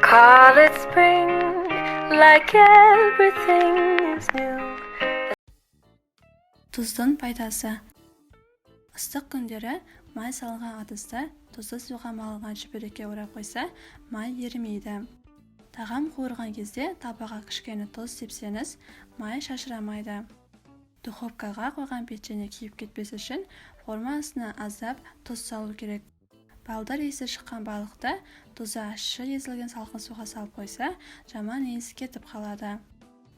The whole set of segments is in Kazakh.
Call it spring, like everything is new. Тұздың пайдасы. Ыстық күндері май салынған ыдысты тұзды суға малынған шүберекке орап қойса, май ерімейді. Тағам қуырған кезде табаға кішкене тұз сепсеңіз, май шашырамайды. Духовкаға қойған печенье күйіп кетпес үшін форма астына аздап тұз салу керек. Балдар иісі шыққан балықты тұзы ащы езілген салқын суға салып қойса, жаман иісі кетіп қалады.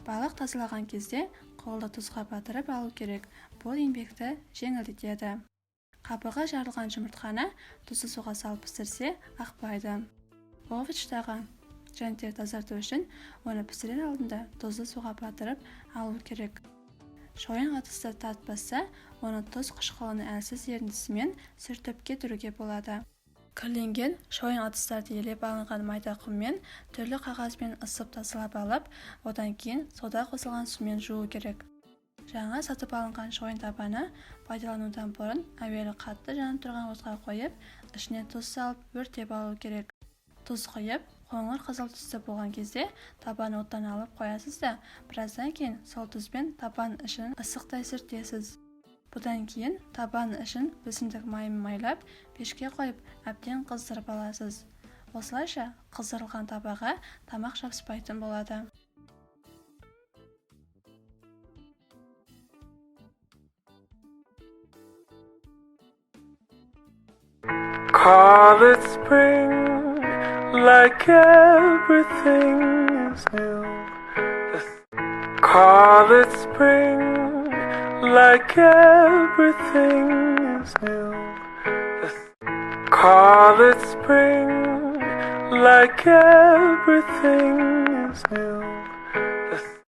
Балық тазалаған кезде қолды тұзға батырып алу керек. Бұл еңбекті жеңілдетеді. Қабығы жарылған жұмыртқаны тұзды суға салып пісірсе, ақпайды. Овощтағы жәндіктерді тазарту үшін оны пісірер алдында тұзды суға батырып алу керек. Шойын ыдысты татпаса, оны тұз қышқылының әлсіз ерітіндісімен сүртіп кетіруге болады. Кірленген шойын ыдыстарды елеп алынған майда құммен түрлі қағазбен ысып тазалап алып, одан кейін сода қосылған сумен жуу керек. Жаңа сатып алынған шойын табаны пайдаланудан бұрын әуелі қатты жанып тұрған отқа қойып, ішіне тұз салып өртеп алу керек. Тұз құйып, қоңыр қызыл түсті болған кезде табаны оттан алып қоясыз да, біраздан кейін сол тұзбен табан ішін ысықтай сүртесіз. Бұдан кейін табан ішін өсімдік майымен майлап, пешке қойып, әбден қыздырып аласыз. Осылайша қыздырылған табаға тамақ жабыспайтын болады. Call it spring, like everything is new. Call it spring, like everything is new. Call it spring, like everything is new.